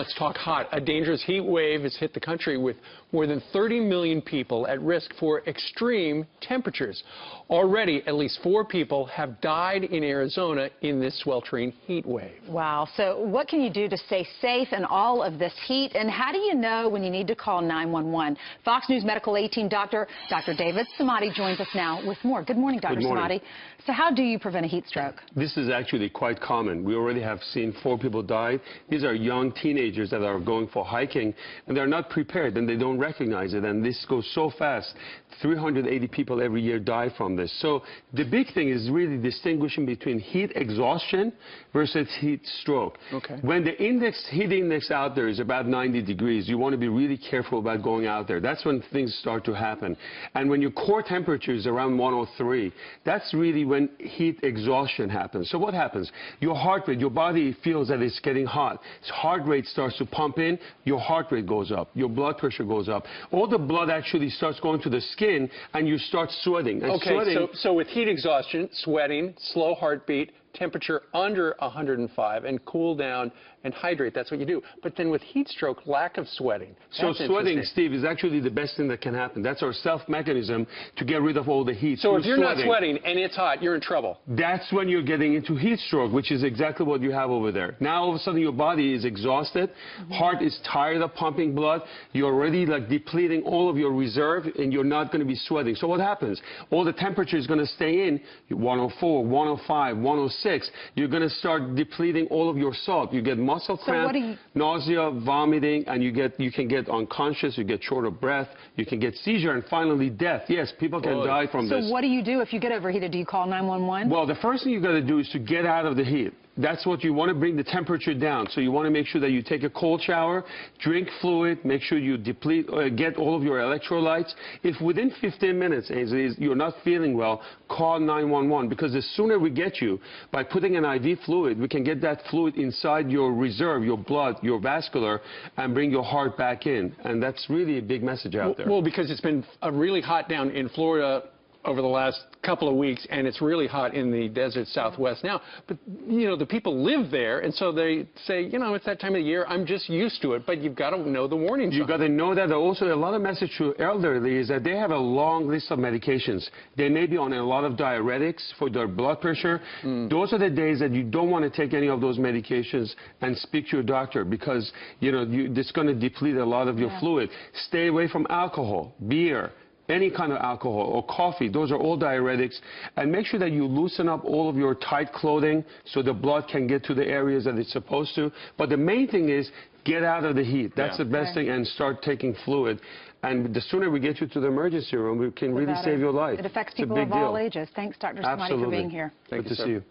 let's talk hot. A dangerous heat wave has hit the country with more than 30 million people at risk for extreme temperatures. Already, at least 4 people have died in Arizona in this sweltering heat wave. Wow. So what can you do to stay safe in all of this heat? And how do you know when you need to call 911? Fox News Medical 18 Dr. David Samadi joins us now with more. Good morning, Dr. Samadi. So how do you prevent a heat stroke? This is actually quite common. We already have seen 4 people die. These are young teenagers that are going for hiking, and they're not prepared, and they don't recognize it, and this goes so fast. 380 people every year die from this. So the big thing is really distinguishing between heat exhaustion versus heat stroke. Okay. When the heat index out there is about 90 degrees, you want to be really careful about going out there. That's when things start to happen. And when your core temperature is around 103, that's really when heat exhaustion happens. So what happens? Your heart rate, your body feels that it's getting hot. Its heart rate starts to pump in, your heart rate goes up, your blood pressure goes up. All the blood actually starts going to the skin, and you start sweating. And okay, so with heat exhaustion, sweating, slow heartbeat, temperature under 105, and cool down and hydrate. That's what you do. But then with heat stroke, lack of sweating. So sweating, Steve, is actually the best thing that can happen. That's our self-mechanism to get rid of all the heat. So if you're not sweating and it's hot, you're in trouble. That's when you're getting into heat stroke, which is exactly what you have over there. Now, all of a sudden, your body is exhausted. Heart is tired of pumping blood. You're already depleting all of your reserve, and you're not going to be sweating. So what happens? All the temperature is going to stay in 104, 105, 106. You're going to start depleting all of your salt. You get muscle cramp, nausea, vomiting, and you can get unconscious, you get short of breath, you can get seizure, and finally death. Yes, people can die from this. So what do you do if you get overheated? Do you call 911? Well, the first thing you got to do is to get out of the heat. That's what you want to bring the temperature down. So you want to make sure that you take a cold shower, drink fluid, make sure you deplete, get all of your electrolytes. If within 15 minutes you're not feeling well, call 911, because the sooner we get you, by putting an IV fluid, we can get that fluid inside your reserve, your blood, your vascular, and bring your heart back in. And that's really a big message out there. Well, because it's been really hot down in Florida over the last couple of weeks, and it's really hot in the desert Southwest now. But, you know, the people live there, and so they say, you know, it's that time of the year, I'm just used to it. But you've got to know the warning signs. You've got to know that. Also, a lot of message to elderly is that they have a long list of medications. They may be on a lot of diuretics for their blood pressure. Those are the days that you don't want to take any of those medications and speak to your doctor, because, you know, it's going to deplete a lot of your fluid. Stay away from alcohol, beer, any kind of alcohol, or coffee. Those are all diuretics. And make sure that you loosen up all of your tight clothing so the blood can get to the areas that it's supposed to. But the main thing is get out of the heat. That's the best thing, and start taking fluid. And the sooner we get you to the emergency room, we can really save your life. It affects people of all ages. Thanks, Dr. Samadi, for being here. Good to see you.